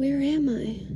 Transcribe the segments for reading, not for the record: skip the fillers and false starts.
Where am I?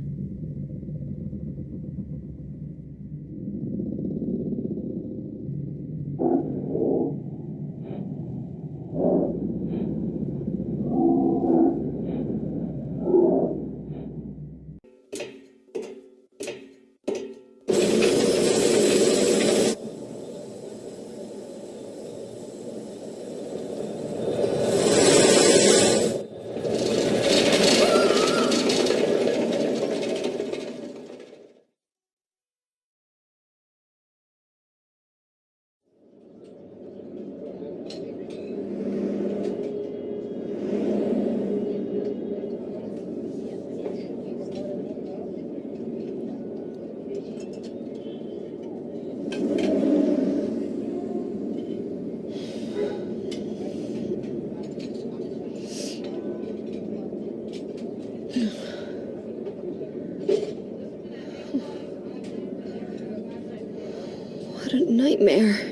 What a nightmare.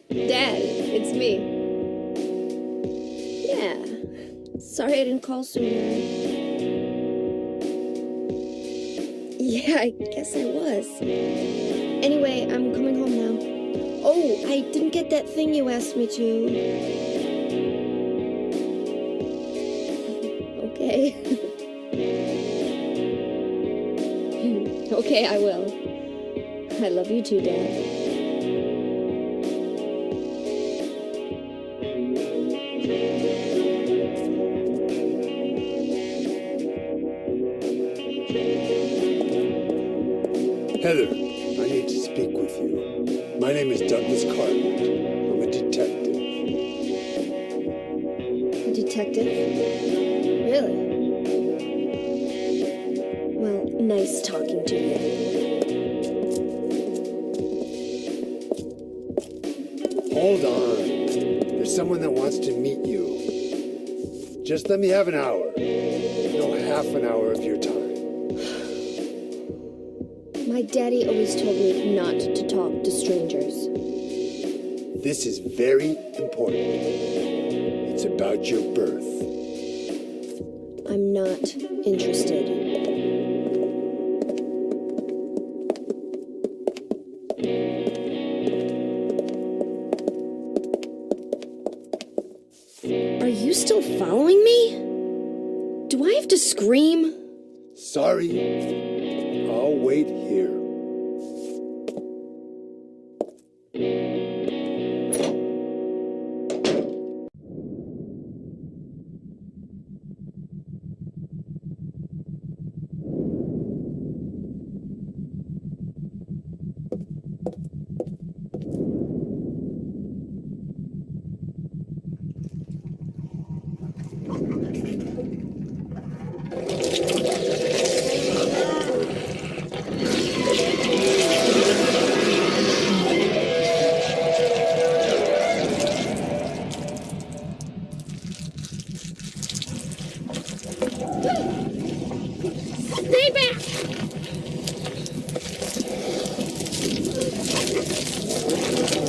Dad, it's me. Yeah. Sorry I didn't call sooner. Yeah, I guess I was. Anyway, I'm coming home now. Oh, I didn't get that thing you asked me to. Okay. Okay, I will. I love you too, Dad. Heather, I need to speak with you. My name is Douglas Cartland. I'm a detective. A detective? Really? Well, nice talking to you. Hold on. There's someone that wants to meet you. Just let me have an hour. No, half an hour of your time. My daddy always told me not to talk to strangers. This is very important. It's about your birth. I'm not interested. Are you still following me? Do I have to scream? Sorry. I'll wait here. Stay back!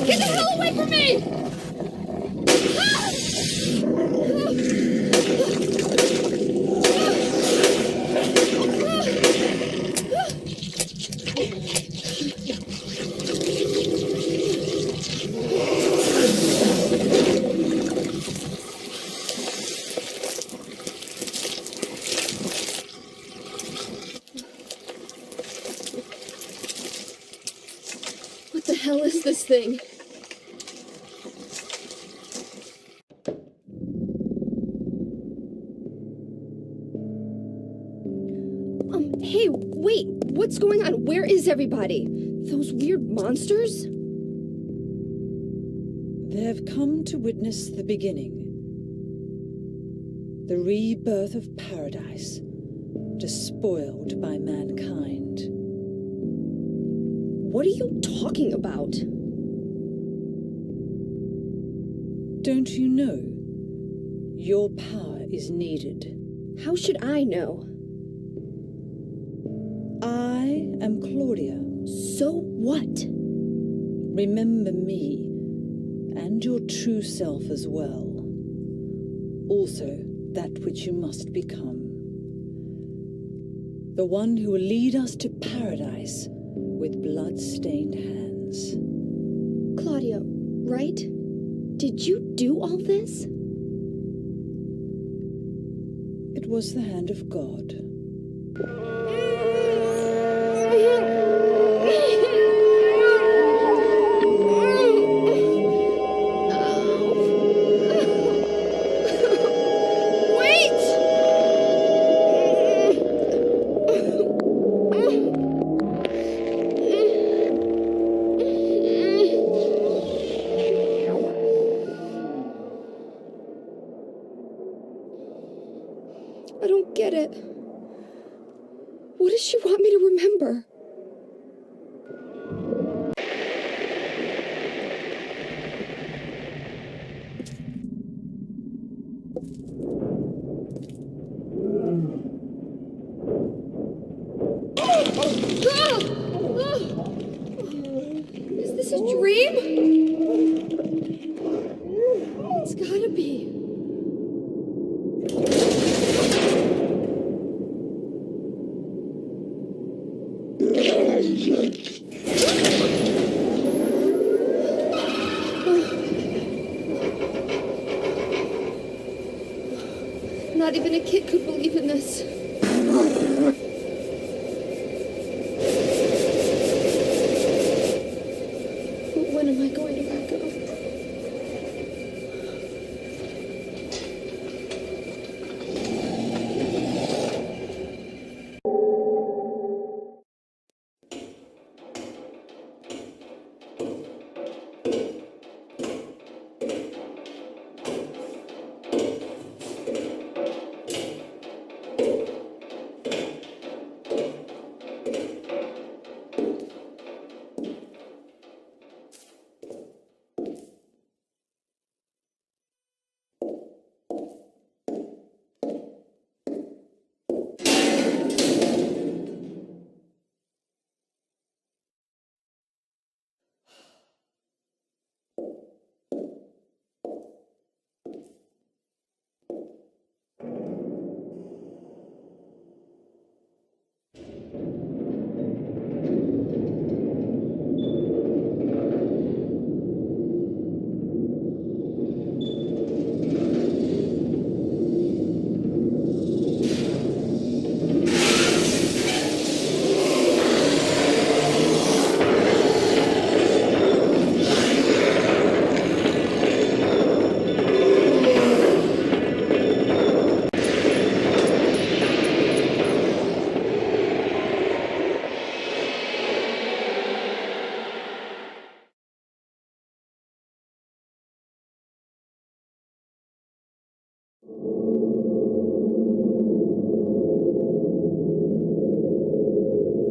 Get the hell away from me! What the hell is this thing? Hey, wait, what's going on? Where is everybody? Those those weird monsters? They have come to witness the beginning, the rebirth of paradise, despoiled by mankind. What are you talking about? Don't you know? Your power is needed. How should I know? I am Claudia. So what? Remember me, and your true self as well. Also, that which you must become. The one who will lead us to paradise with blood-stained hands. Claudia, right? Did you do all this? It was the hand of God. I don't get it. What does she want me to remember? Is this a dream? It's gotta be. Not even a kid could believe in this. When am I going to back up?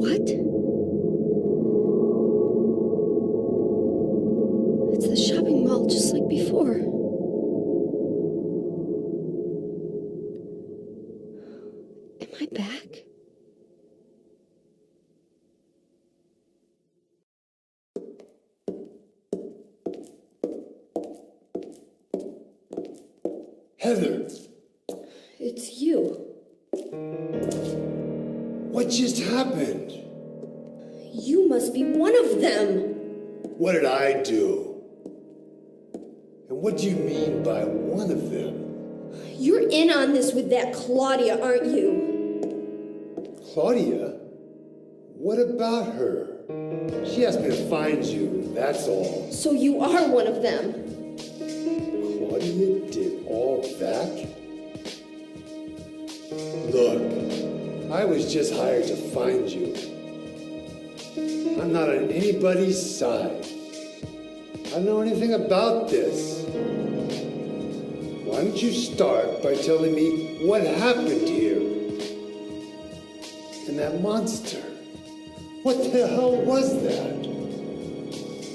What? It's the shopping mall just like before. Am I back? Heather, It's you. what just happened? You must be one of them. What did I do? And what do you mean by one of them? You're in on this with that Claudia, aren't you? Claudia? What about her? She asked me to find you, that's all. So you are one of them. Claudia did all that? Look, I was just hired to find you. I'm not on anybody's side. I don't know anything about this. Why don't you start by telling me what happened here? And that monster, what the hell was that?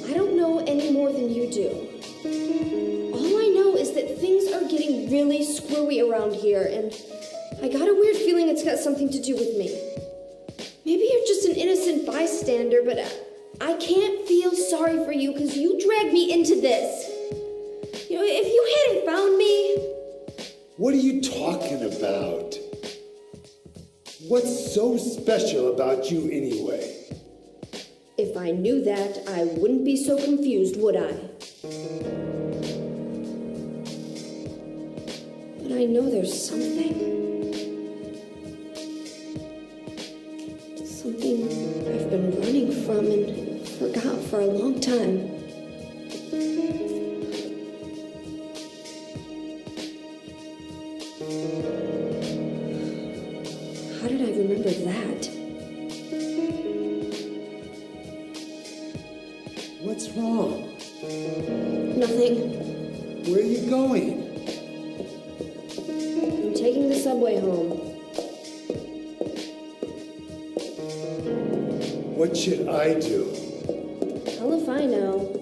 I don't know any more than you do. All I know is that things are getting really screwy around here, and I got a weird feeling it's got something to do with me. Maybe you're just an innocent bystander, but I can't feel sorry for you because you dragged me into this. You know, if you hadn't found me... What are you talking about? What's so special about you anyway? If I knew that, I wouldn't be so confused, would I? But I know there's something. Something I've been running from and forgot for a long time. How did I remember that? What's wrong? Nothing. Where are you going? I'm taking the subway home. What should I do? Hell if I know.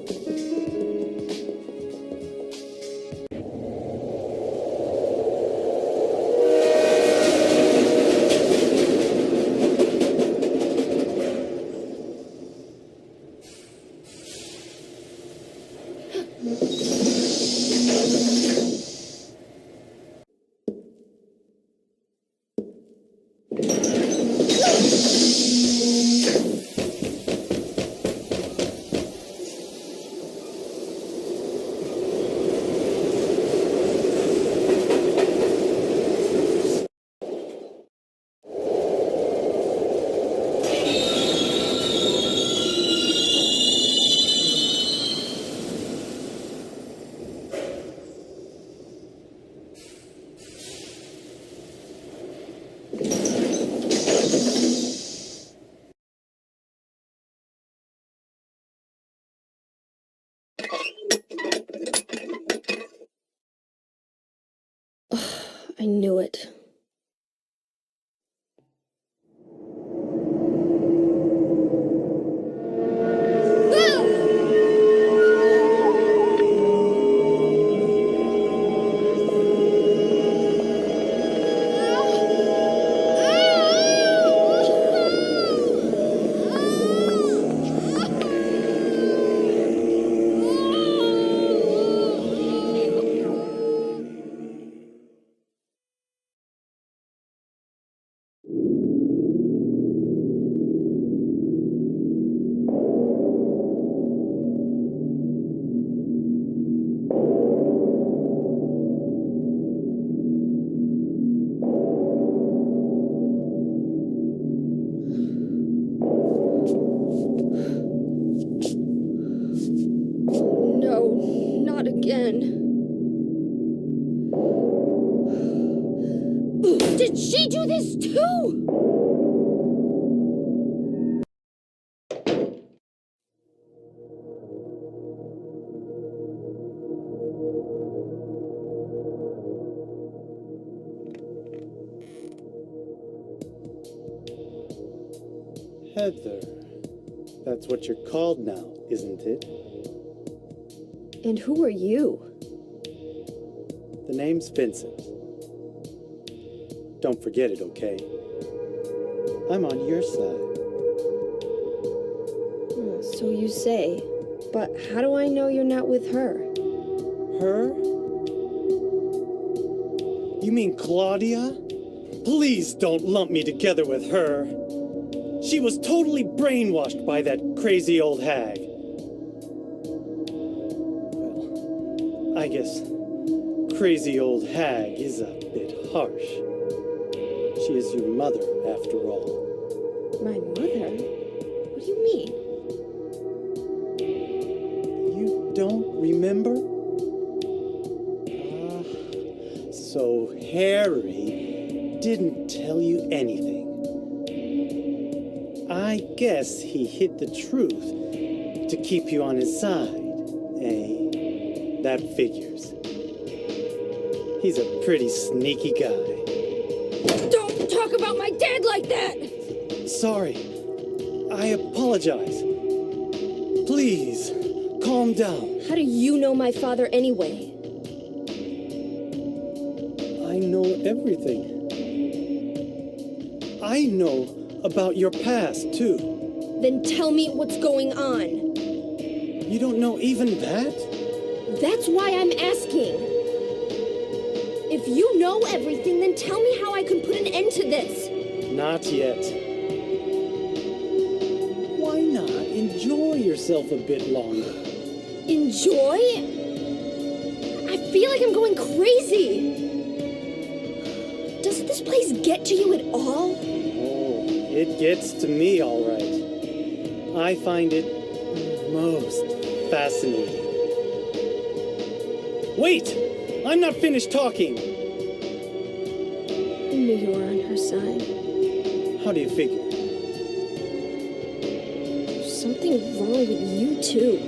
I knew it. No, not again. Did she do this too? Heather. That's what you're called now, isn't it? And who are you? The name's Vincent. Don't forget it, okay? I'm on your side. So you say. But how do I know you're not with her? Her? You mean Claudia? Please don't lump me together with her. She was totally brainwashed by that crazy old hag. Well, I guess crazy old hag is a bit harsh. She is your mother, after all. My mother? What do you mean? You don't remember? So Harry didn't tell you anything. I I guess he hid the truth to keep you on his side, eh? That figures. He's a pretty sneaky guy. Don't talk about my dad like that! Sorry. I apologize. Please, calm down. How do you know my father anyway? I know everything. I know about your past, too. Then tell me what's going on. You don't know even that? That's why I'm asking. If you know everything, then tell me how I can put an end to this. Not yet. Why not enjoy yourself a bit longer? Enjoy? I feel like I'm going crazy. Doesn't this place get to you at all? Oh, it gets to me all right. I find it most fascinating. Wait! I'm not finished talking! I knew you were on her side. How do you figure? There's something wrong with you, too.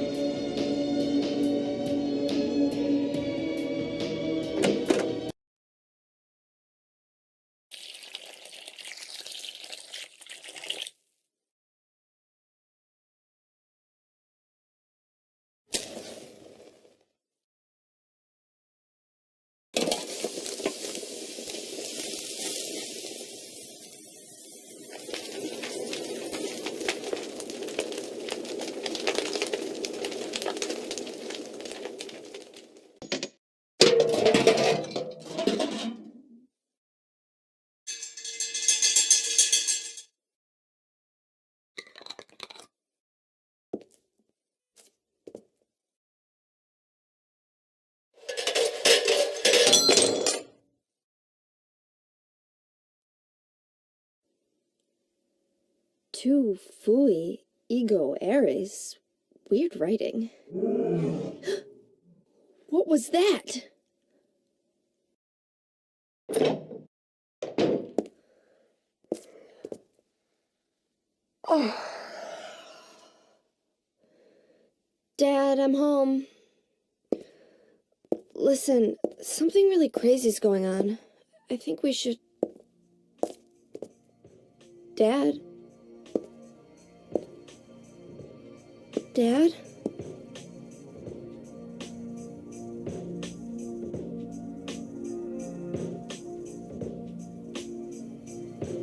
Tu fui ego eris. Weird writing. What was that? Oh. Dad, I'm home. Listen, something really crazy's going on. I think we should... Dad? Dad?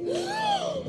No!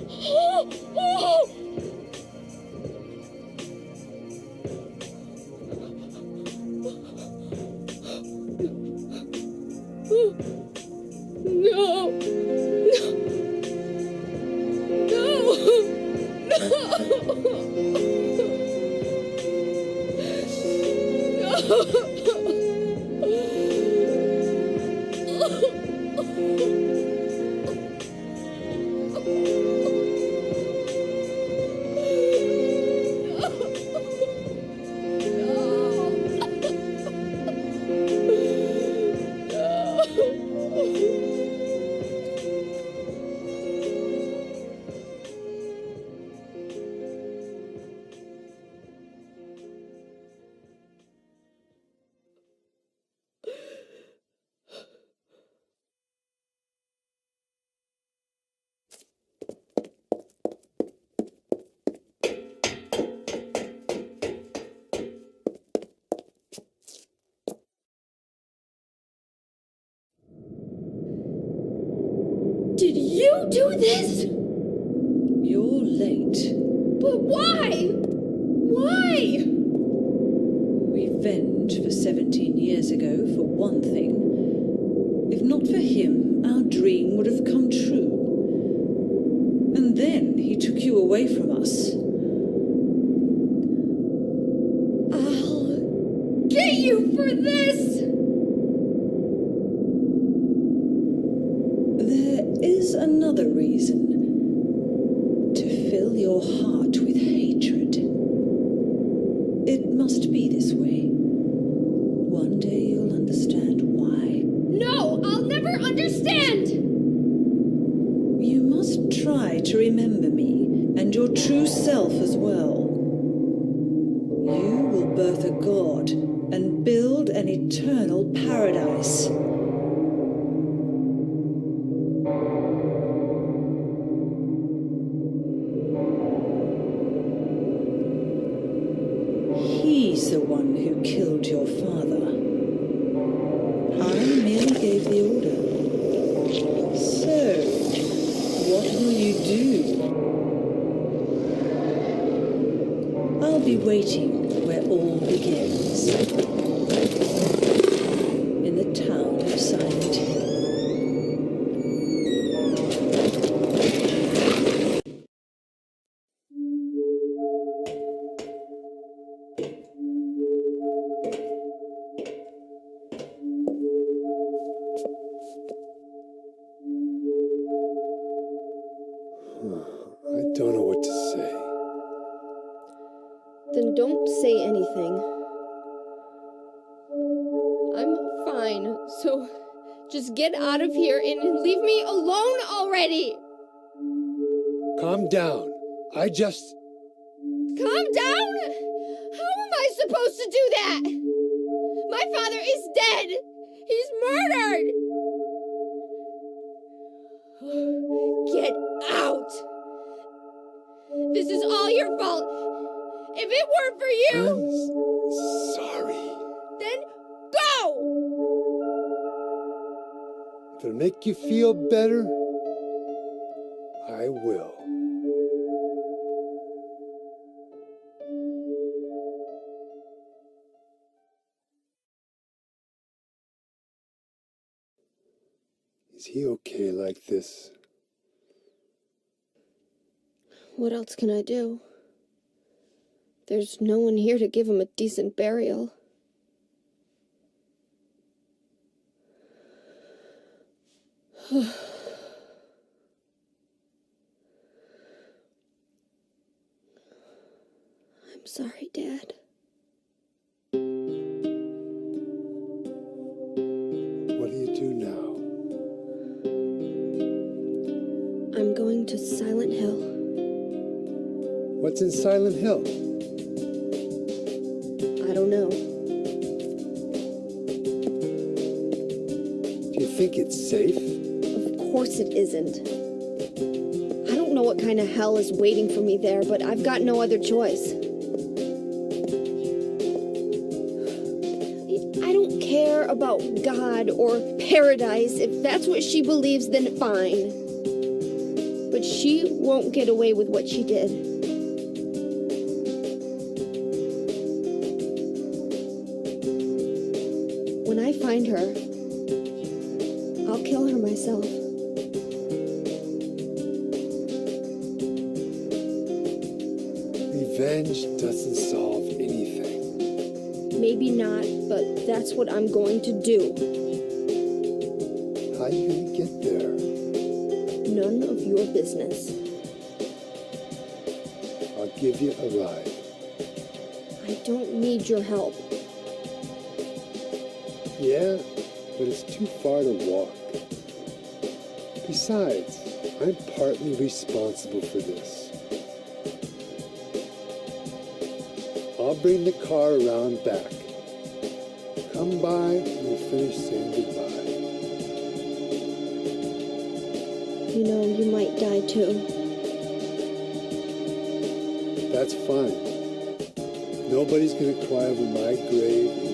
Did you do this? You're late. But why? Why? Revenge for 17 years ago, for one thing. If not for him, our dream would have come true. And then he took you away from us. I'll get you for this! There is another reason. To fill your heart with hatred. It must be this way. One day you'll understand why. No, I'll never understand! You must try to remember me and and your true self as well. You will birth a god and build an eternal paradise. He's the one who killed your father. I merely gave the order. So, what will you do? I'll be waiting where all begins. In the town of Silent Hill. I don't know what to say. Then don't say anything. I'm fine, so just get out of here and leave me alone already! Calm down. Calm down? How am I supposed to do that? My father is dead! He's murdered! Get out! This is all your fault! If it weren't for you, I'm sorry. then go! If it'll make you feel better, I will. Is he okay like this? What else can I do? There's no one here to give him a decent burial. I'm sorry, Dad. What do you do now? I'm going to Silent Hill. What's in Silent Hill? I don't know. Do you think it's safe? Of course it isn't. I don't know what kind of hell is waiting for me there, but I've got no other choice. I don't care about God or paradise. If that's what she believes, then fine. But she won't get away with what she did. When I find her, I'll kill her myself. Revenge doesn't solve anything. Maybe not, but that's what I'm going to do. How are you gonna get there? None of your business. I'll give you a ride. I don't need your help. Yeah, but it's too far to walk. Besides, I'm partly responsible for this. I'll bring the car around back. Come by and we'll finish saying goodbye. You know, you might die too. That's fine. Nobody's gonna cry over my grave.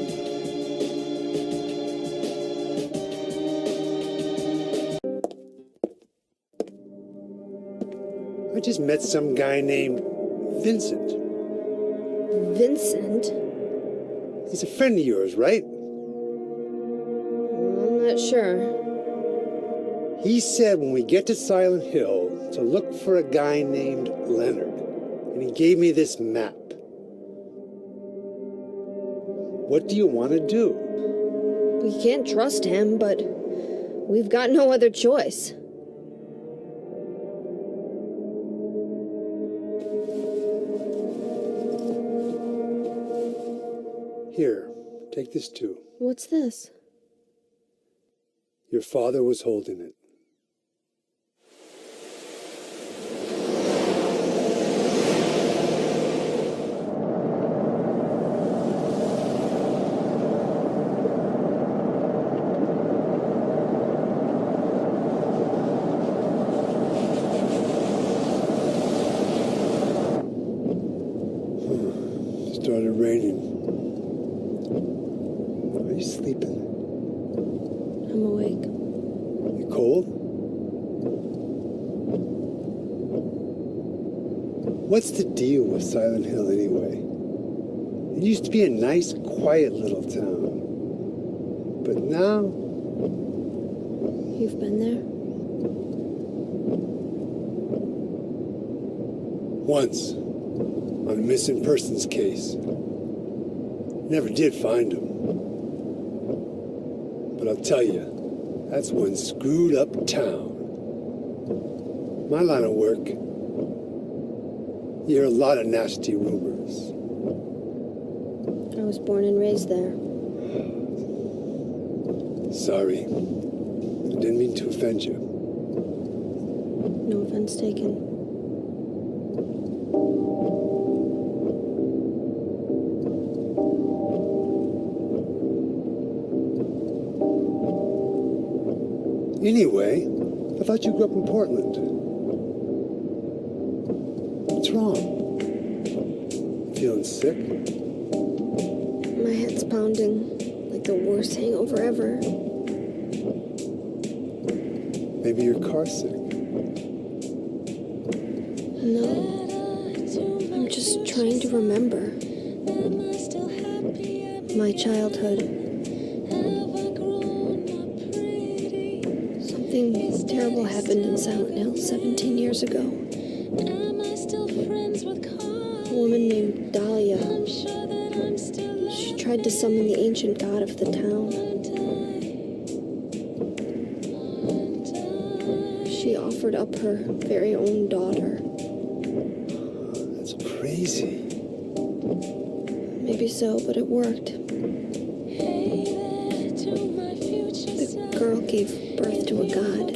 I just met some guy named Vincent. Vincent? He's a friend of yours, right? I'm not sure. He said when we get to Silent Hill to look for a guy named Leonard. And he gave me this map. What do you want to do? We can't trust him, but we've got no other choice. Here, take this too. What's this? Your father was holding it. What's the deal with Silent Hill anyway? It used to be a nice, quiet little town. But now... You've been there? Once, on a missing persons case. Never did find him. But I'll tell you, that's one screwed up town. My line of work, you hear a lot of nasty rumors. I was born and raised there. Sorry. I didn't mean to offend you. No offense taken. Anyway, I thought you grew up in Portland. What's wrong? Feeling sick? My head's pounding like the worst hangover ever. Maybe you're car sick. No. I'm just trying to remember. My childhood. Something terrible happened in Silent Hill 17 years ago. A woman named Dahlia. She tried to summon the ancient god of the town. She offered up her very own daughter. That's crazy. Maybe so, but it worked. The girl gave birth to a god.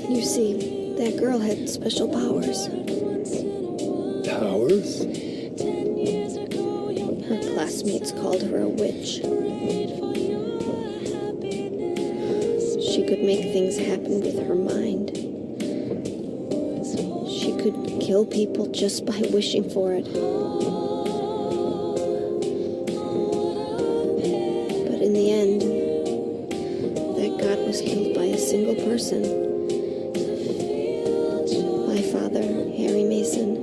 You see, that girl had special powers. Powers? Her classmates called her a witch. She could make things happen with her mind. She could kill people just by wishing for it. But in the end, that god was killed by a single person. My father, Harry Mason.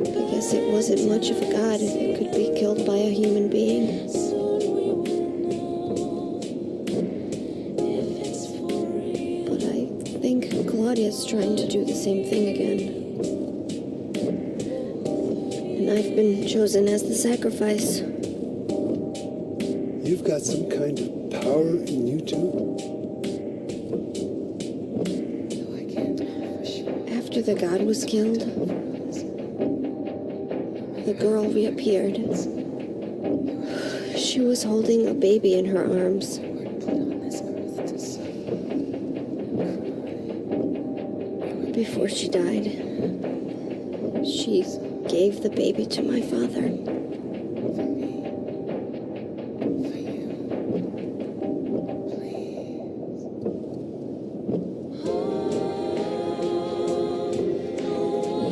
I guess it wasn't much of a god if it could be killed by a human being. But I think Claudia's trying to do the same thing again. And I've been chosen as the sacrifice. You've got some kind of power in you too? After the god was killed, the girl reappeared. She was holding a baby in her arms. Before she died, she gave the baby to my father.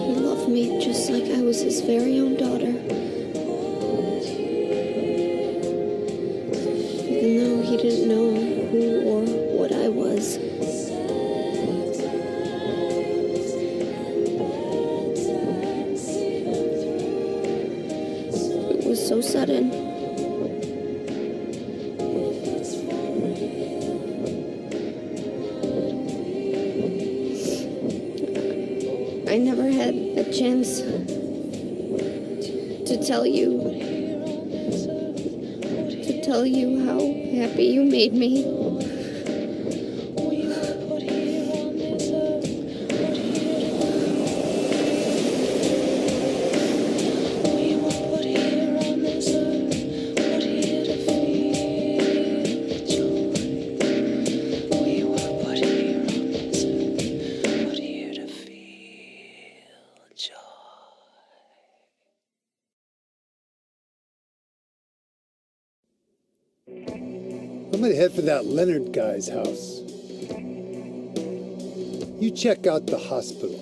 He loved me just like I was his very own daughter. Even though he didn't know who or what I was. It was so sudden. I never had a chance to tell you how happy you made me. I'm gonna head for that Leonard guy's house. You check out the hospital.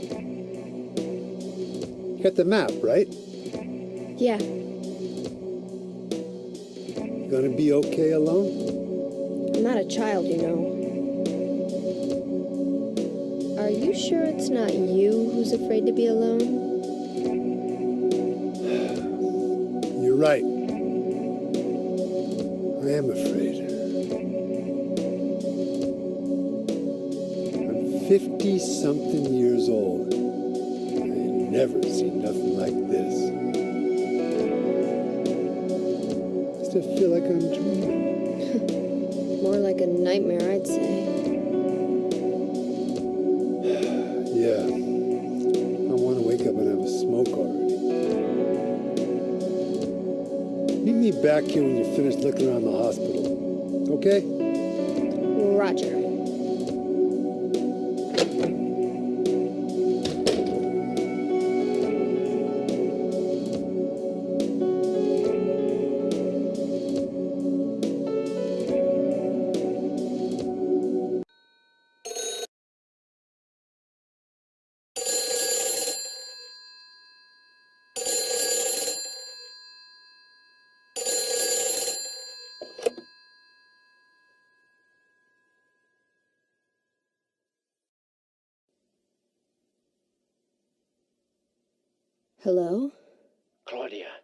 You got the map, right? Yeah, You gonna be okay alone? I'm not a child, you know. Are you sure it's not you who's afraid to be alone? You're right. I am afraid. I'm 50-something years old. I ain't never seen nothing like this. I still feel like I'm dreaming. More like a nightmare, I'd say. Yeah. I want to wake up and have a smoke already. Meet me back here when you're finished looking around the hospital. Okay? Roger. Hello? Claudia.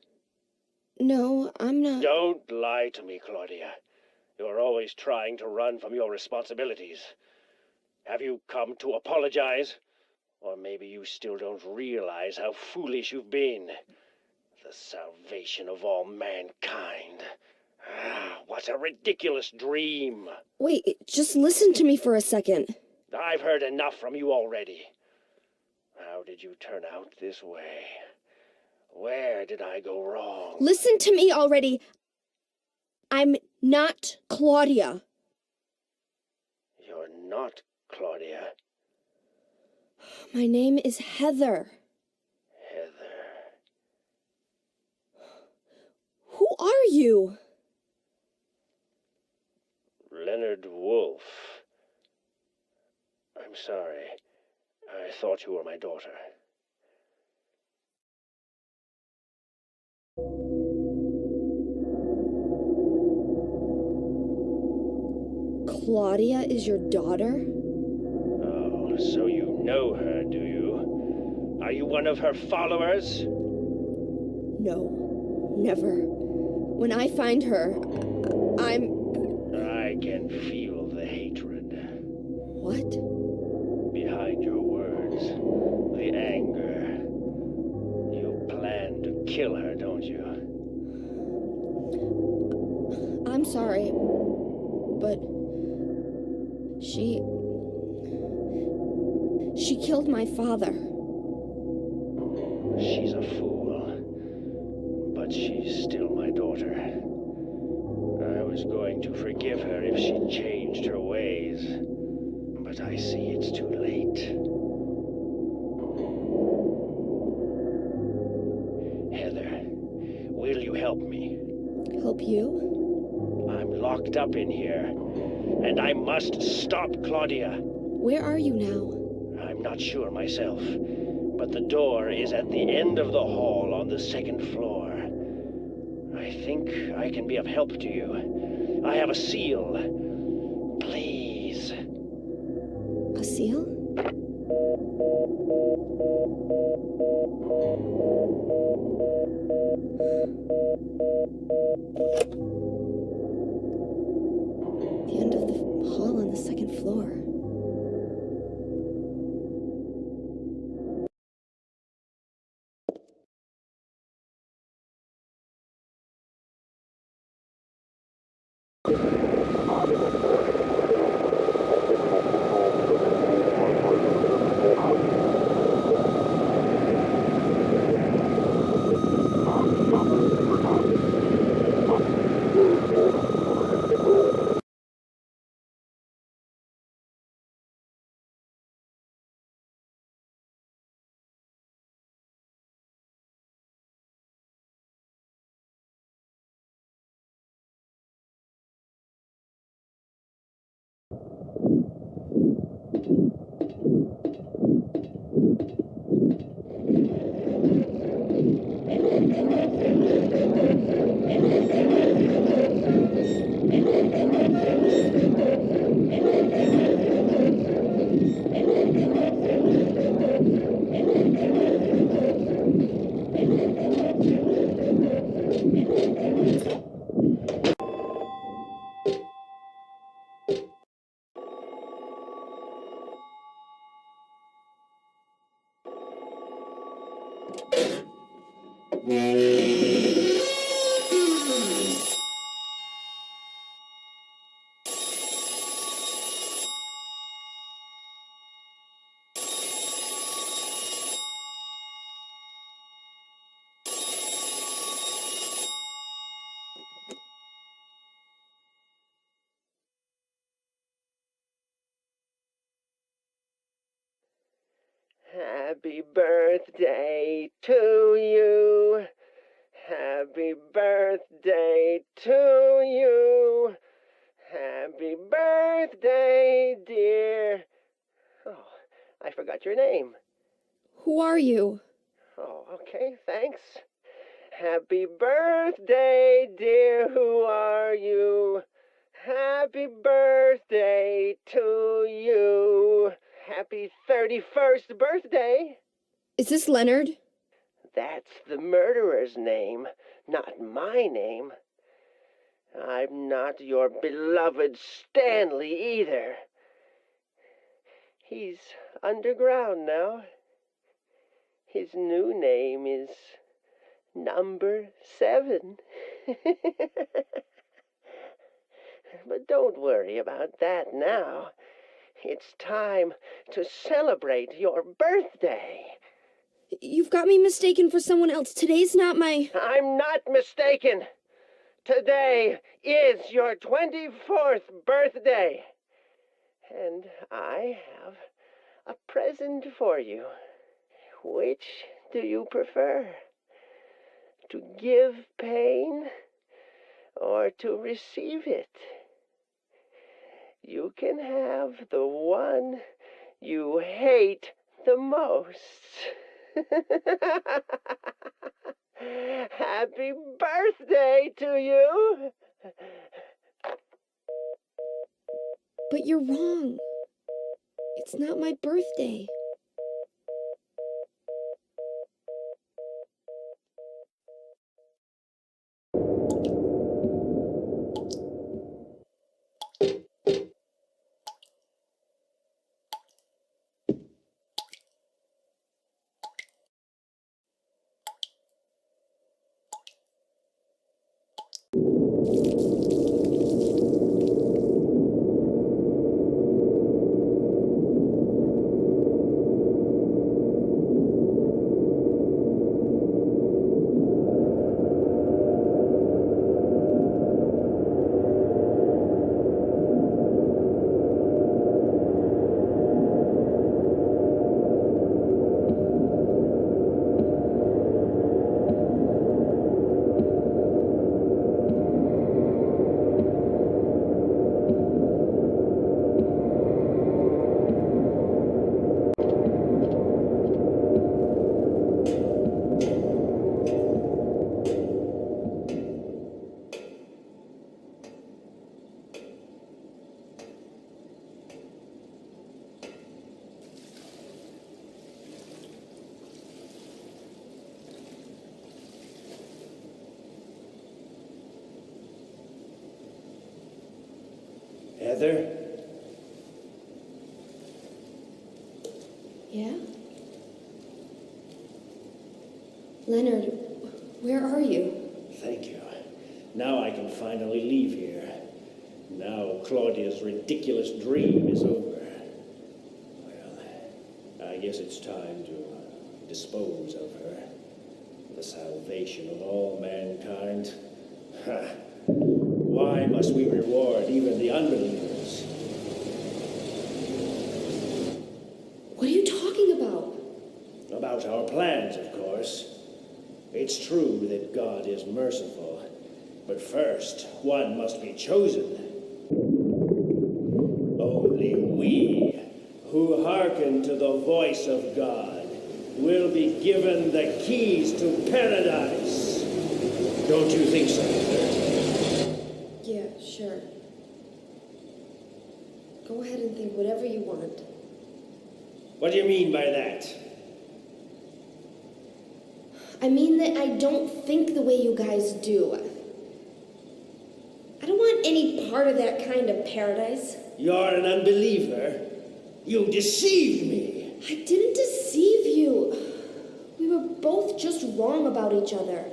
No, I'm not. Don't lie to me, Claudia. You're always trying to run from your responsibilities. Have you come to apologize? Or maybe you still don't realize how foolish you've been. The salvation of all mankind. Ah, what a ridiculous dream. Wait, just listen to me for a second. I've heard enough from you already. How did you turn out this way? Where did I go wrong? Listen to me already. I'm not Claudia. You're not Claudia. My name is Heather. Heather. Who are you? Leonard Wolf. I'm sorry. I thought you were my daughter. Claudia is your daughter? Oh, so you know her, do you? Are you one of her followers? No, never. When I find her, I can feel the hatred. What? Behind your words. The anger. You plan to kill her, don't you? I'm sorry, but she killed my father. She's a fool. But she's still my daughter. I was going to forgive her if she changed her ways. But I see it's too late. Heather, will you help me? Help you? I'm locked up in here, and I must stop Claudia. Where are you now? I'm not sure myself, but the door is at the end of the hall on the second floor. I think I can be of help to you. I have a seal. Please. A seal? The end of the hall on the second floor. Happy birthday to you. Happy birthday to you. Happy birthday, dear. Oh, I forgot your name. Who are you? Oh, okay, thanks. Happy birthday, dear. Who are you? Happy birthday to you. Happy 31st birthday. Is this Leonard? That's the murderer's name, not my name. I'm not your beloved Stanley either. He's underground now. His new name is Number 7. But don't worry about that now. It's time to celebrate your birthday. You've got me mistaken for someone else. Today's not my... I'm not mistaken. Today is your 24th birthday. And I have a present for you. Which do you prefer? To give pain or to receive it? You can have the one you hate the most. Happy birthday to you! But you're wrong. It's not my birthday. Heather? Yeah? Leonard, where are you? Thank you. Now I can finally leave here. Now Claudia's ridiculous dream is over. Well, I guess it's time to dispose of her. The salvation of all mankind. Ha! Why must we reward even the unbelievers? What are you talking about? About our plans, of course. It's true that God is merciful, but first, one must be chosen. Only we, who hearken to the voice of God, will be given the keys to paradise. Don't you think so, Heather? Yeah, sure. Go ahead and think whatever you want. What do you mean by that? I mean that I don't think the way you guys do. I don't want any part of that kind of paradise. You're an unbeliever. You deceived me. I didn't deceive you. We were both wrong about each other.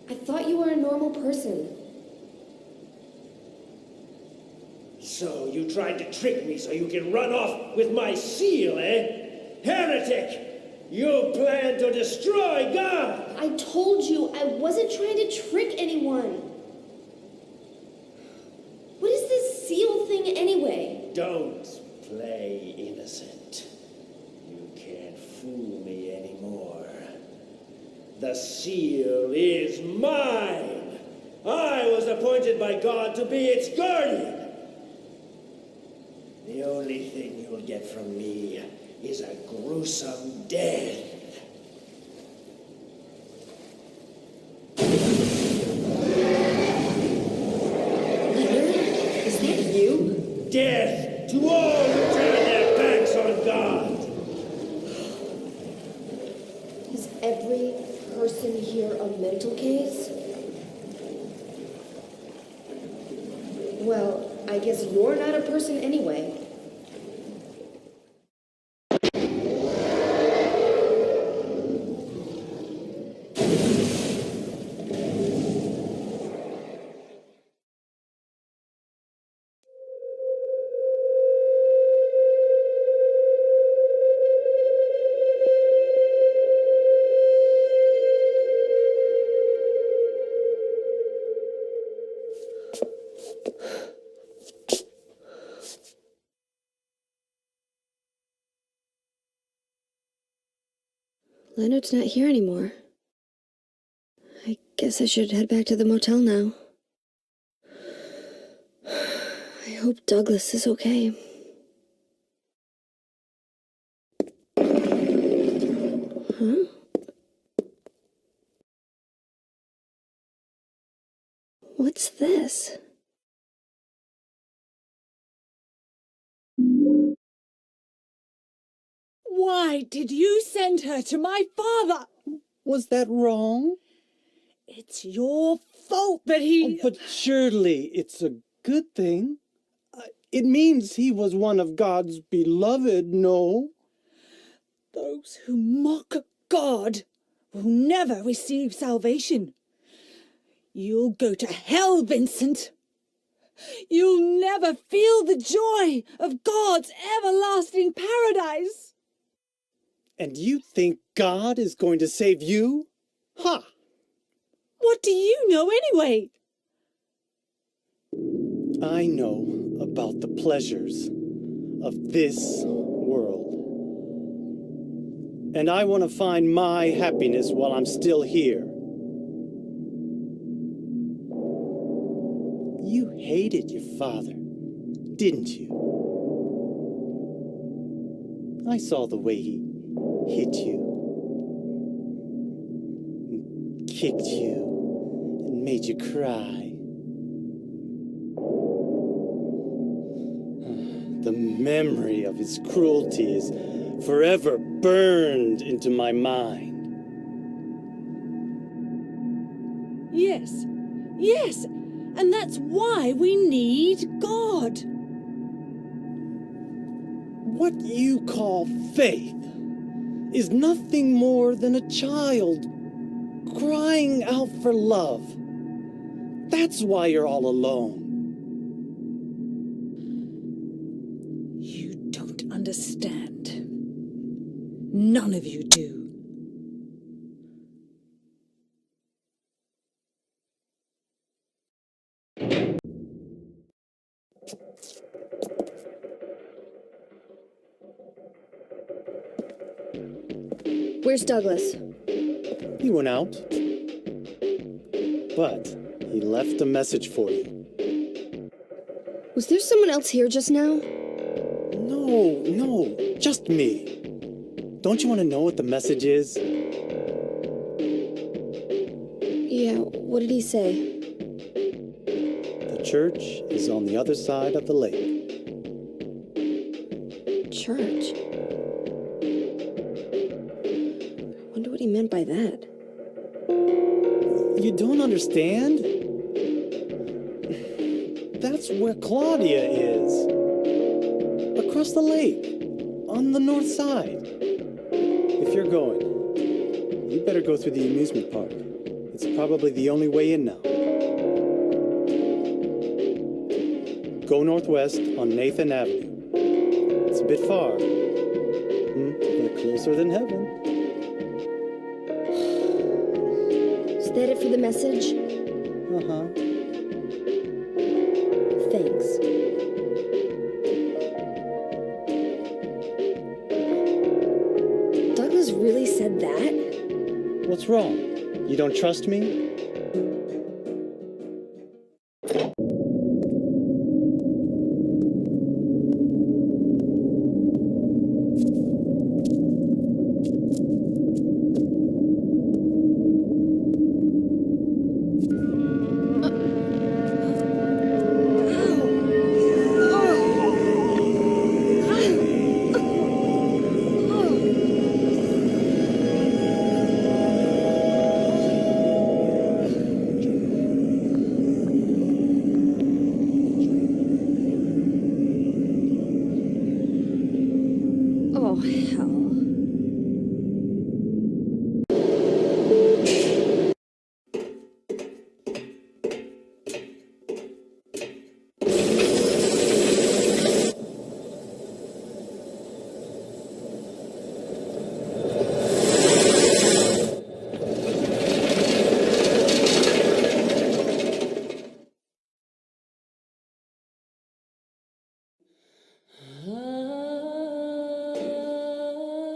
I thought you were a normal person. So you tried to trick me so you can run off with my seal, eh? Heretic! You plan to destroy God! I told you I wasn't trying to trick anyone. What is this seal thing anyway? Don't play innocent. You can't fool me anymore. The seal is mine! I was appointed by God to be its guardian! The only thing you'll get from me is a gruesome death. Is that you? Death to all who turn their backs on God! Is every person here a mental case? Well, I guess you're not a person anyway. Leonard's not here anymore. I guess I should head back to the motel now. I hope Douglas is okay. Huh? What's this? Why did you send her to my father? Was that wrong? It's your fault that he... But surely it's a good thing. It means he was one of God's beloved, no? Those who mock God will never receive salvation. You'll go to hell, Vincent. You'll never feel the joy of God's everlasting paradise. And you think God is going to save you? Ha! What do you know anyway? I know about the pleasures of this world. And I want to find my happiness while I'm still here. You hated your father, didn't you? I saw the way he hit you, and kicked you, and made you cry. The memory of his cruelty is forever burned into my mind. Yes, yes, and that's why we need God. What you call faith is nothing more than a child crying out for love. That's why you're all alone. You don't understand. None of you do. Where's Douglas? He went out, but he left a message for you. Was there someone else here just now? No, just me. Don't you want to know what the message is? Yeah, what did he say? The church is on the other side of the lake. Church? Wonder what he meant by that. You don't understand? That's where Claudia is. Across the lake, on the north side. If you're going, You better go through the amusement park. It's probably the only way in now. Go northwest on Nathan Avenue. It's a bit far, but closer than heaven. Is that it for the message? Uh-huh. Thanks. Douglas really said that? What's wrong? You don't trust me? Oh, hell.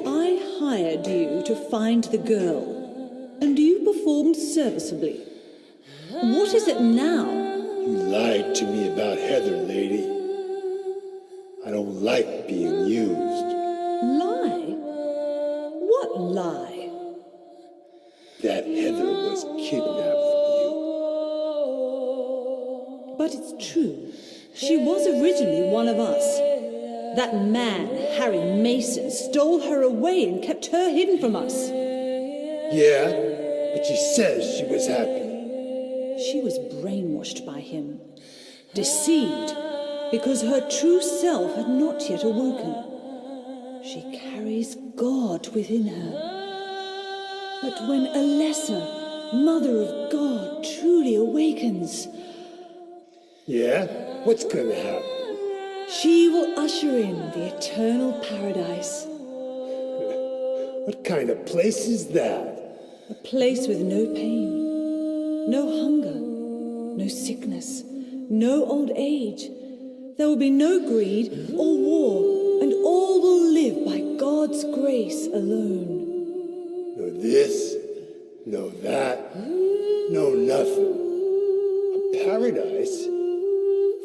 I hired you to find the girl, and you performed serviceably. What is it now? You lied to me about Heather, lady. I don't like being used. Lie? What lie? That Heather was kidnapped from you. But it's true. She was originally one of us. That man, Harry Mason, stole her away and kept her hidden from us. Yeah, but she says she was happy. She was brainwashed by him, deceived, because her true self had not yet awoken. She carries God within her. But when a lesser Mother of God truly awakens, Yeah? What's gonna happen? she will usher in the eternal paradise. What kind of place is that? A place with no pain, no hunger, no sickness, no old age. There will be no greed or war, and all will live by God's grace alone. No this, no that, no nothing. A paradise?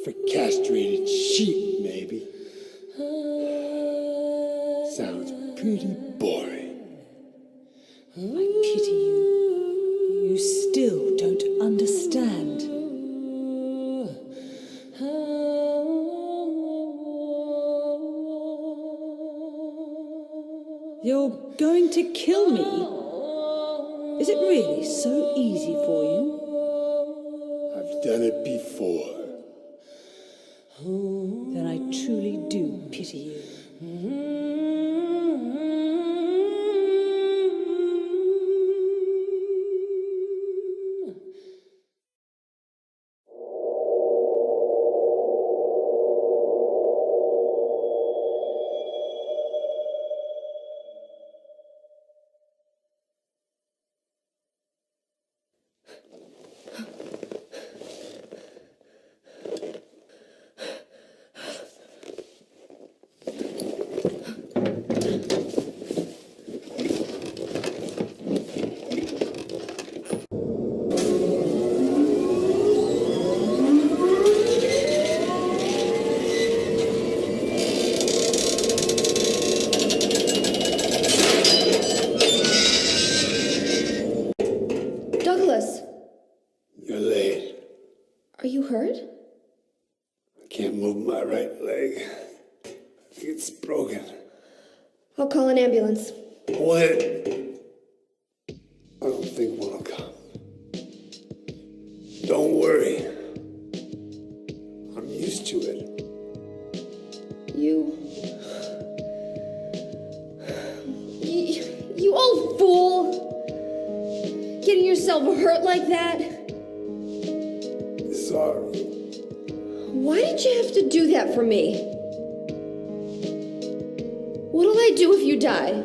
For castrated sheep, maybe. Sounds pretty boring. I pity you. You still don't understand. You're going to kill me? Is it really so easy for you? I've done it before. Then I truly do pity you. Douglas, You're late. are you hurt? I can't move my right leg. I think it's broken. I'll call an ambulance. Wait. I don't think one will come. Don't worry. I'm used to it. You old fool! yourself hurt like that? Sorry. Why did you have to do that for me? What'll I do if you die?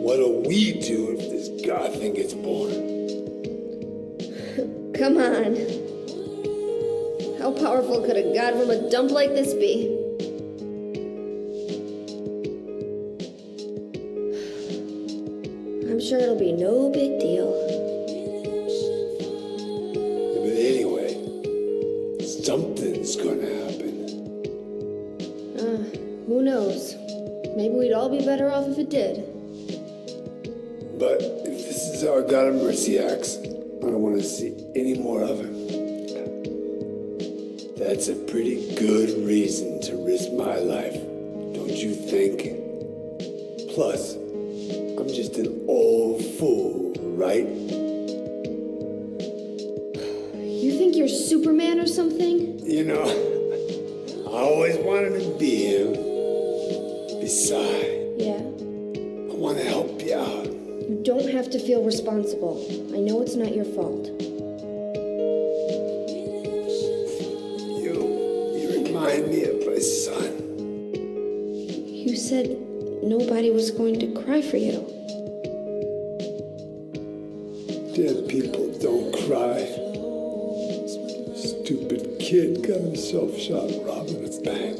What'll we do if this god thing gets born? Come on. How powerful could a god from a dump like this be? I'm sure it'll be no big deal. But anyway, something's gonna happen. Who knows? Maybe we'd all be better off if it did. But if this is how God of Mercy acts, I don't want to see any more of him. That's a pretty good reason to risk my life, don't you think? Plus, I'm just an old fool, right? You think you're Superman or something? You know, I always wanted to be him. Besides, Yeah. I want to help you out. You don't have to feel responsible. I know it's not your fault. You remind me of my son. You said nobody was going to cry for you. Dead people don't cry. Stupid kid got himself shot robbing a bank.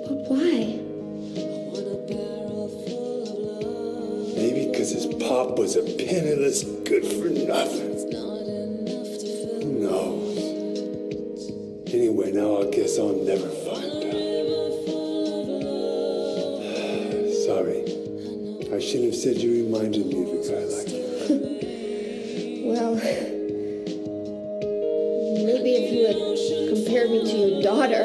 But why? Maybe because his pop was a penniless good-for-nothing. Who knows? Anyway, now I guess I'll never find out. Sorry. I shouldn't have said you reminded me of a guy like that. Well, maybe if you had compared me to your daughter.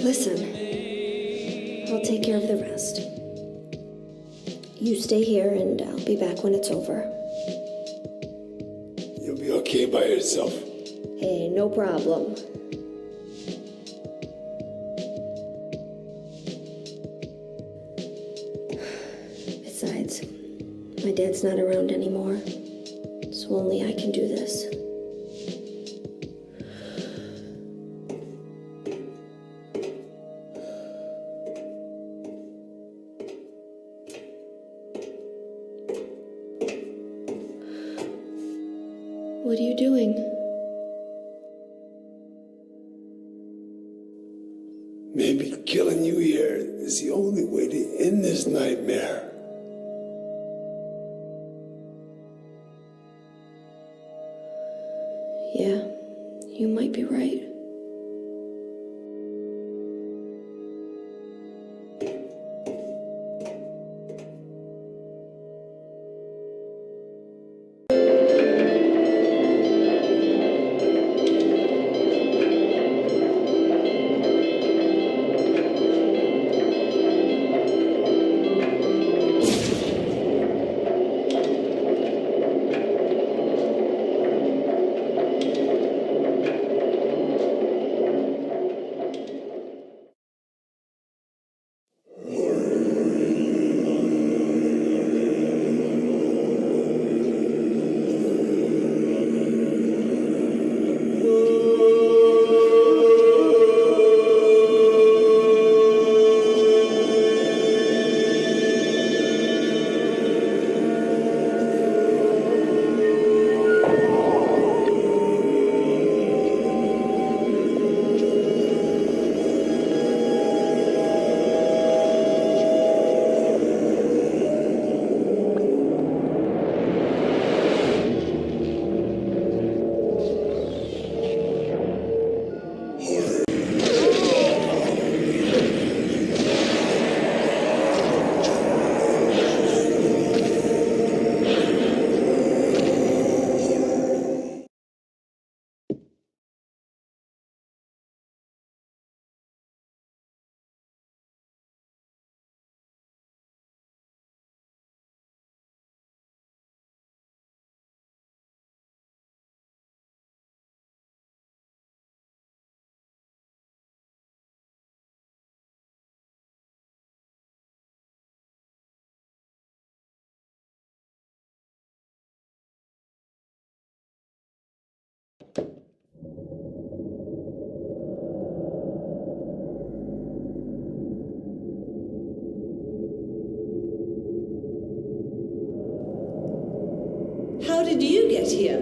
Listen, I'll take care of the rest. You stay here and I'll be back when it's over. You'll be okay by yourself. Hey, no problem. Besides, my dad's not around anymore, so only I can do this. What are you doing? Maybe killing you here is the only way to end this nightmare. Yeah, you might be right. How did you get here?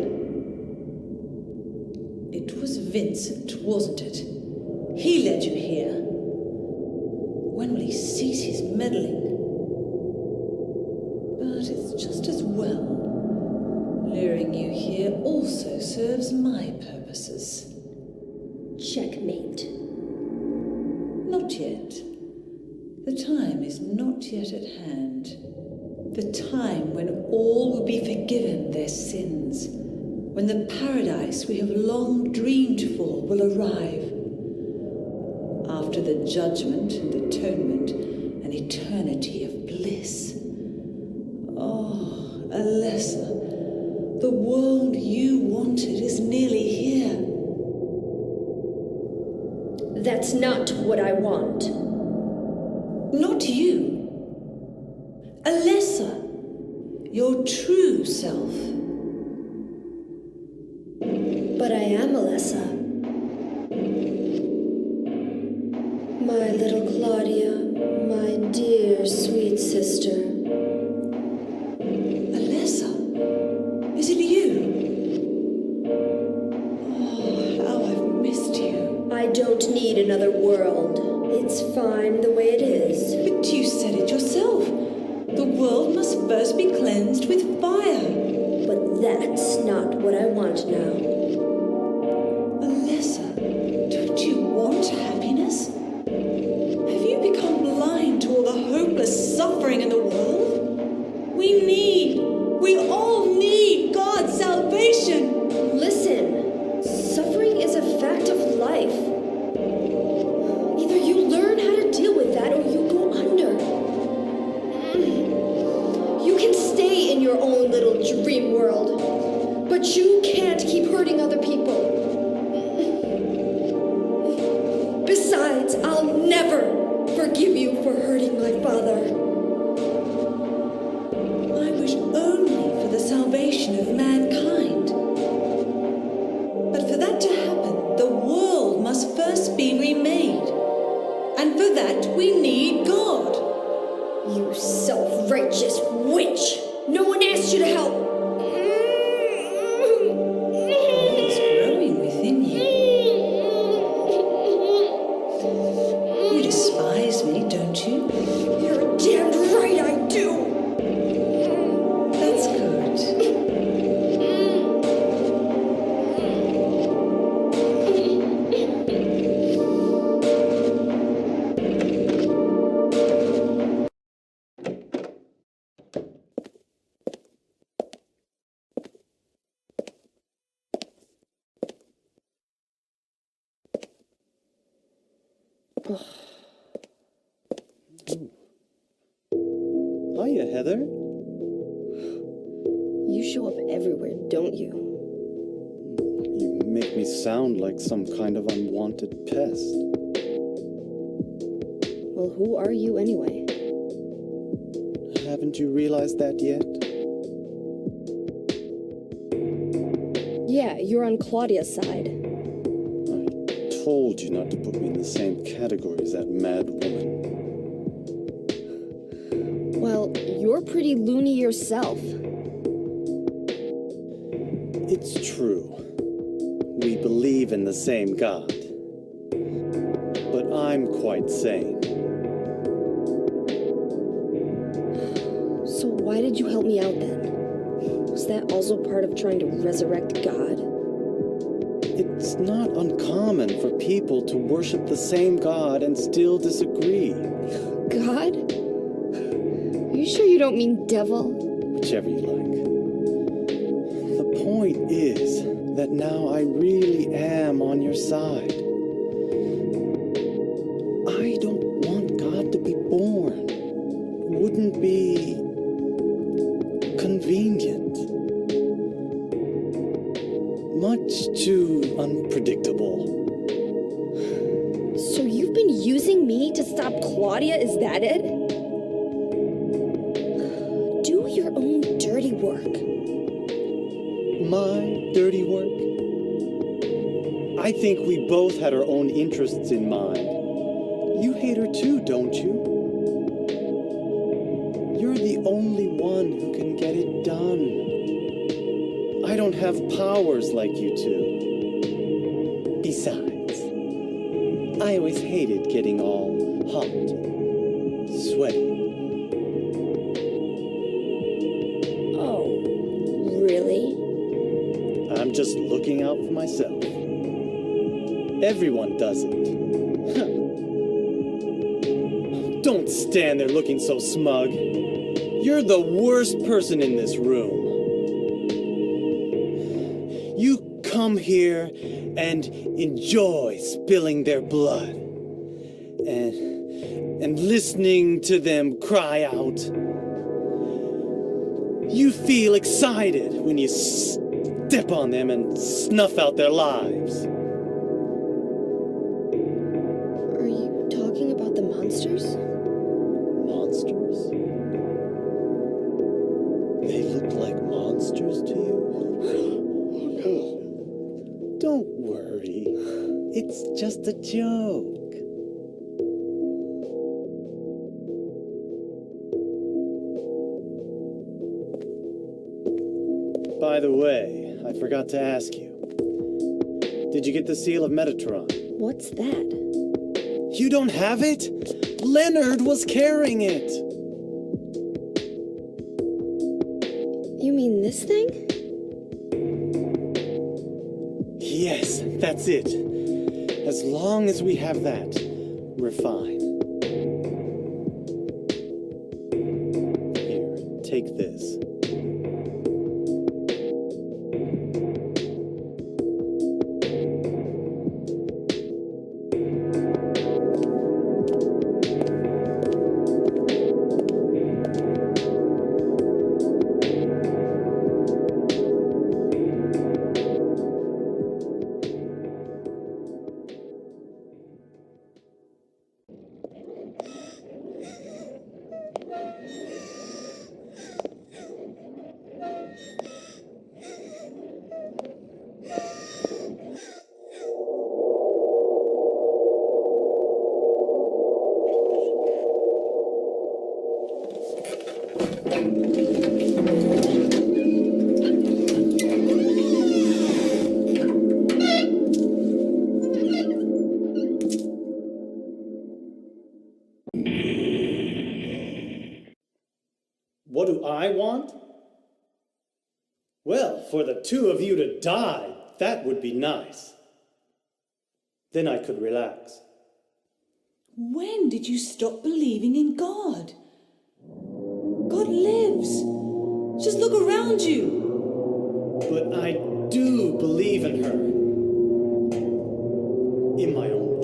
It was Vincent, wasn't it? He led you here. When will he cease his meddling? But it's just as well. Luring you here also serves my purposes. Checkmate. Not yet. The time is not yet at hand. The time when all will be forgiven their sins. When the paradise we have long dreamed for will arrive. After the judgment and atonement, an eternity of bliss. Oh, Alessa, the world you wanted is nearly here. That's not what I want. Not you. Alessa, your true self. But I am Alessa. My little Claudia, my dear sweet sister. Alessa, is it you? Oh, how I've missed you. I don't need another world. It's fine the way it is. But you said it yourself. The world must first be cleansed with fire. But that's not what I want now. Alessa, don't you want happiness? Have you become blind to all the hopeless suffering in the world? We all need God's salvation. Listen, suffering is a fact of life. Either you learn how to deal with that or you go under. You can stay in your own little dream world, but you can't keep hurting other people. Besides, I'll never forgive you for hurting my father. I wish only for the salvation of mankind. But for that to happen, the world must first be remade. And for that, we need God. You self-righteous witch! No one asked you to help! It's growing within you. You despise me, don't you? You're damned right I do! That's good. Hiya, Heather. You show up everywhere, don't you? You make me sound like some kind of unwanted pest. Well, who are you anyway? Haven't you realized that yet? Yeah, you're on Claudia's side. I told you not to put me in the same category as that mad woman. Well, you're pretty loony yourself. It's true. We believe in the same God. But I'm quite sane. So why did you help me out then? Was that also part of trying to resurrect God? It's not uncommon for people to worship the same God and still disagree. God? Are you sure you don't mean devil? Whichever you like. The point is that now I really am on your side. I don't want God to be born. It wouldn't be convenient. Much too unpredictable. So you've been using me to stop Claudia, is that it? Do your own dirty work. My dirty work? I think we both had our own interests in mind. You hate her too, don't you? You're the only one who can get it done. I don't have powers like you two. Besides, I always hated getting all hot, sweaty. Oh, really? I'm just looking out for myself. Everyone does it. Don't stand there looking so smug. You're the worst person in this room. You come here and enjoy spilling their blood and listening to them cry out. You feel excited when you step on them and snuff out their lives. Are you talking about the monsters? Monsters? They look like monsters to you? Don't worry. It's just a joke. By the way, I forgot to ask you. Did you get the seal of Metatron? What's that? You don't have it? Leonard was carrying it. You mean this thing? Yes, that's it. As long as we have that, we're fine. Here, take this. What do I want? Well, for the two of you to die, that would be nice. Then I could relax. When did you stop believing in God? God lives. Just look around you. But I do believe in her. In my own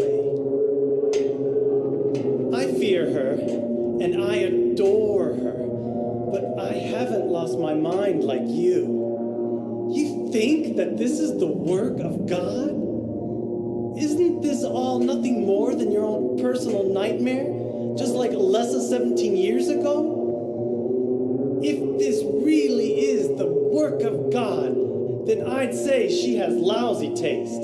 way. I fear her, and I adore her. But I haven't lost my mind like you. You think that this is the work of God? Isn't this all nothing more than your own personal nightmare? Just like less than 17 years ago? If this really is the work of God, then I'd say she has lousy taste.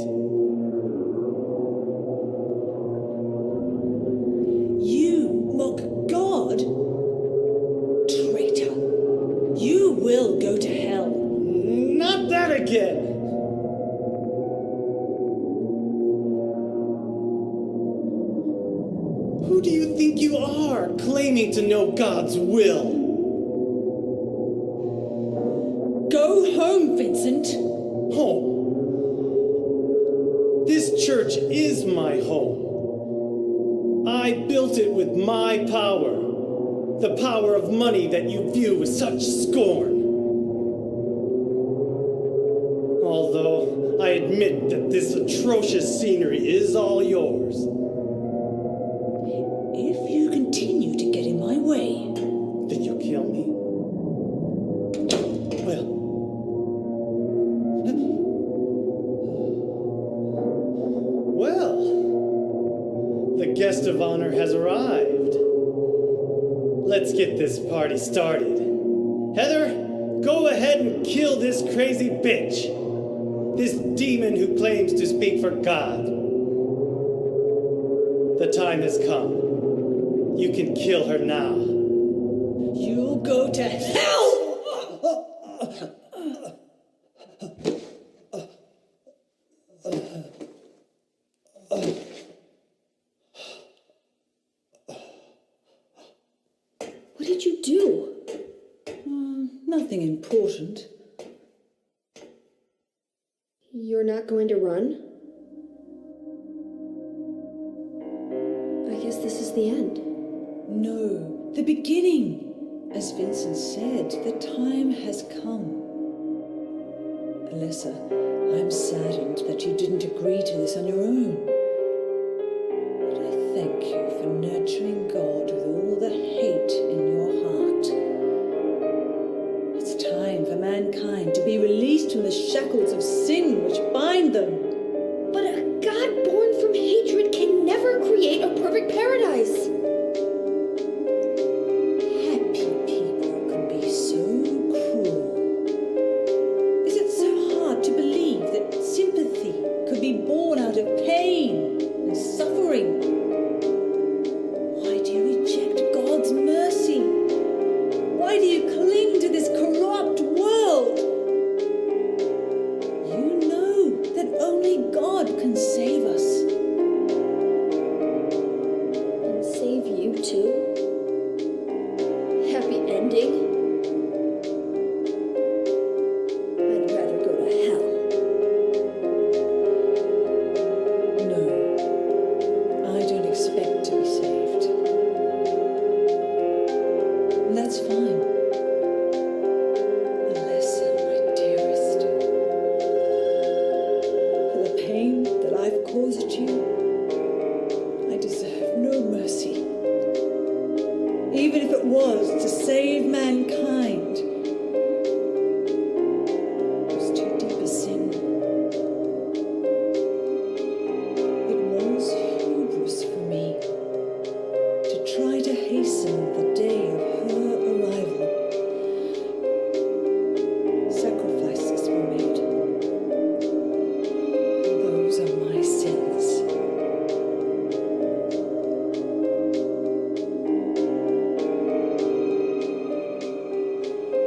You mock God? Traitor. You will go to hell. Not that again! Who do you think you are, claiming to know God's will? Go home, Vincent. Home. This church is my home. I built it with my power. The power of money that you view with such scorn. Although I admit that this atrocious scenery is all yours. If you continue to get in my way, Then you'll kill me? Well, the guest of honor has arrived. Let's get this party started. Heather, go ahead and kill this crazy bitch. This demon who claims to speak for God. The time has come. You can kill her now. You'll go to hell! What did you do? Nothing important. You're not going to run? I guess this is the end. No, the beginning. As Vincent said, the time has come. Alessa, I'm saddened that you didn't agree to this on your own. But I thank you for nurturing God with all the hate in your heart. It's time for mankind to be released from the shackles of sin which bind them. But a God born from hatred can never create a perfect paradise. Happy people can be so cruel. Is it so hard to believe that sympathy could be born out of pain and suffering? Why do you reject God's mercy? Why do you cling to this corrupt world? You know that only God can save us. And save you too? Happy ending? I'd rather go to hell. No, I don't expect to be saved. And that's fine. Alessa, my dearest. For the pain that I've caused you, I deserve no mercy. Even if it was to save mankind. It was too deep a sin. It was hubris for me to try to hasten the day of her arrival. Sacrifices were made. Those are my sins.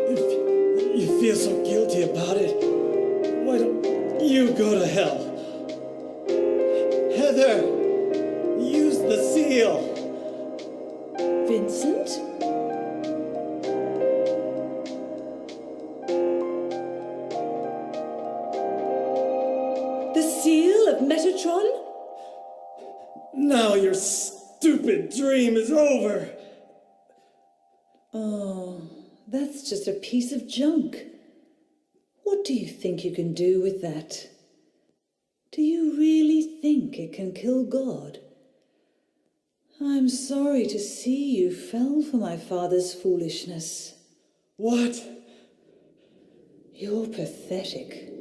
If you feel so guilty about it, why don't you go to hell? Heather, use the seal. Vincent? The seal of Metatron? Now your stupid dream is over. Oh, that's just a piece of junk. What do you think you can do with that? Do you really think it can kill God? I'm sorry to see you fell for my father's foolishness. What? You're pathetic.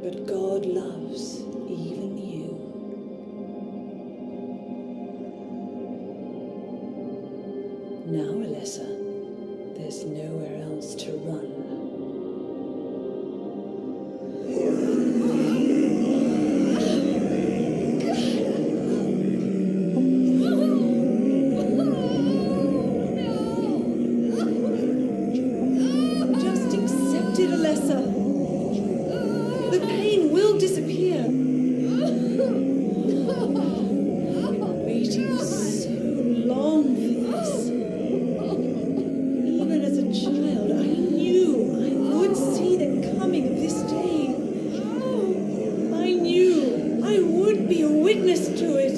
But God loves even you. Now, Alessa, there's nowhere else to run. Just accept it, Alessa. The pain will disappear. I've been waiting so long for this. Even as a child, I knew I would see the coming of this day. I knew I would be a witness to it.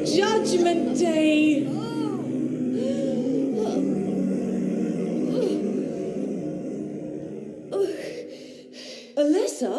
Judgment Day. Alessa?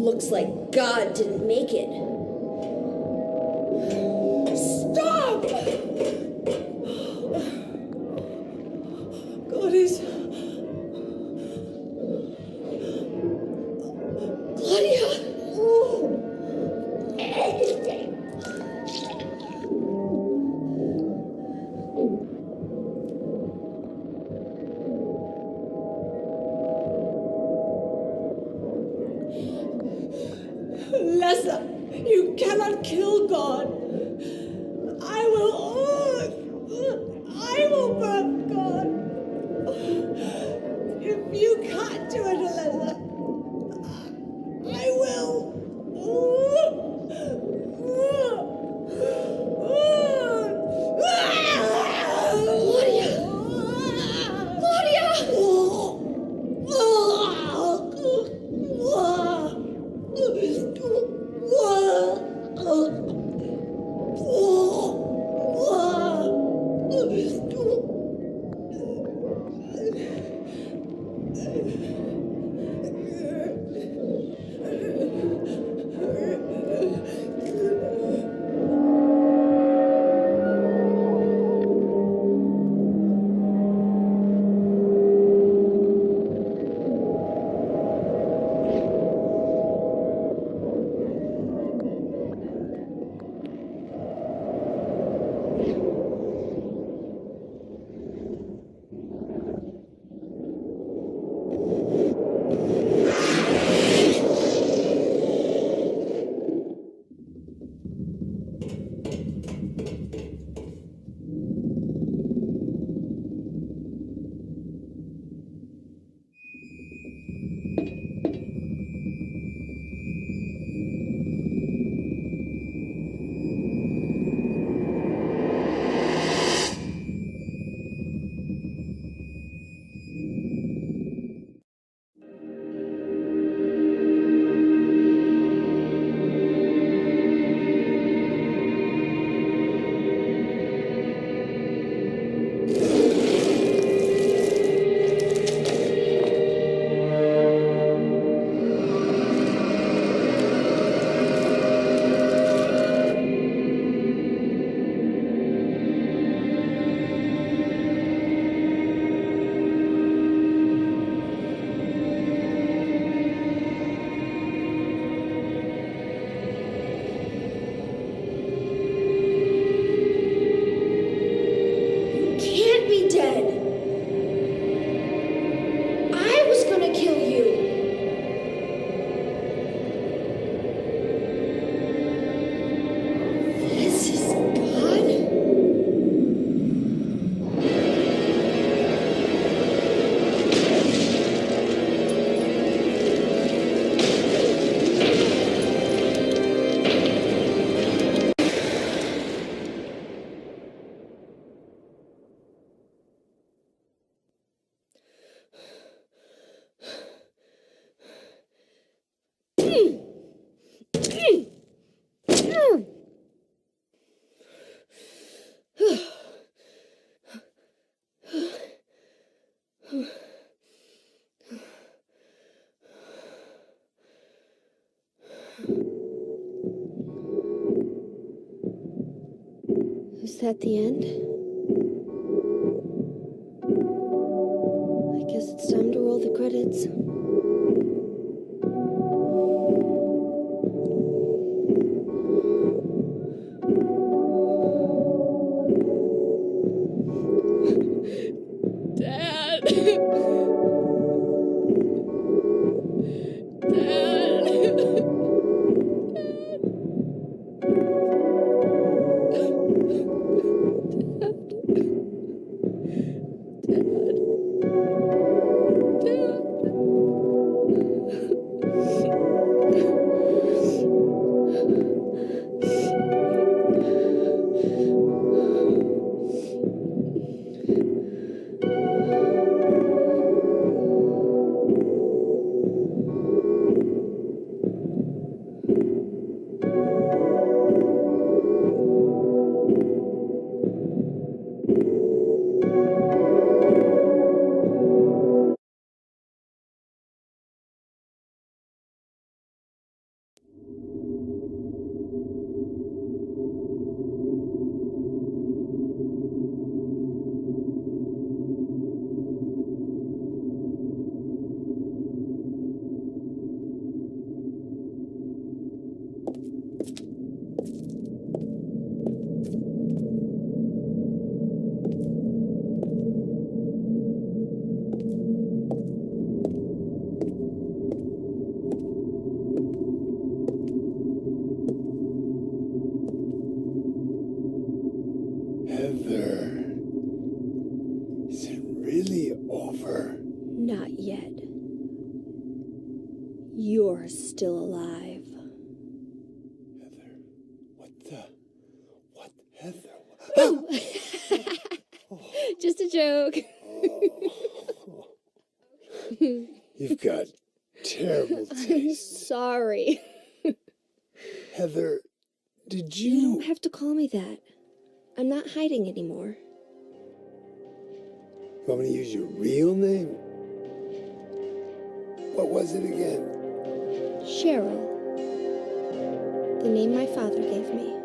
looks like God didn't make it. Stop! God is... Claudia! Lessa, you cannot kill God. I will burn God. If you can't do it, Lessa, I will. Is that the end? I guess it's time to roll the credits. Dad. Heather, is it really over? Not yet. You're still alive. Heather, what, Heather? Just a joke. You've got terrible taste. Sorry. Heather, did You don't you... have to call me that. I'm not hiding anymore. You want me to use your real name? What was it again? Cheryl. The name my father gave me.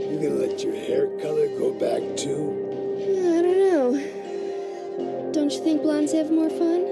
You gonna let your hair color go back too? I don't know. Don't you think blondes have more fun?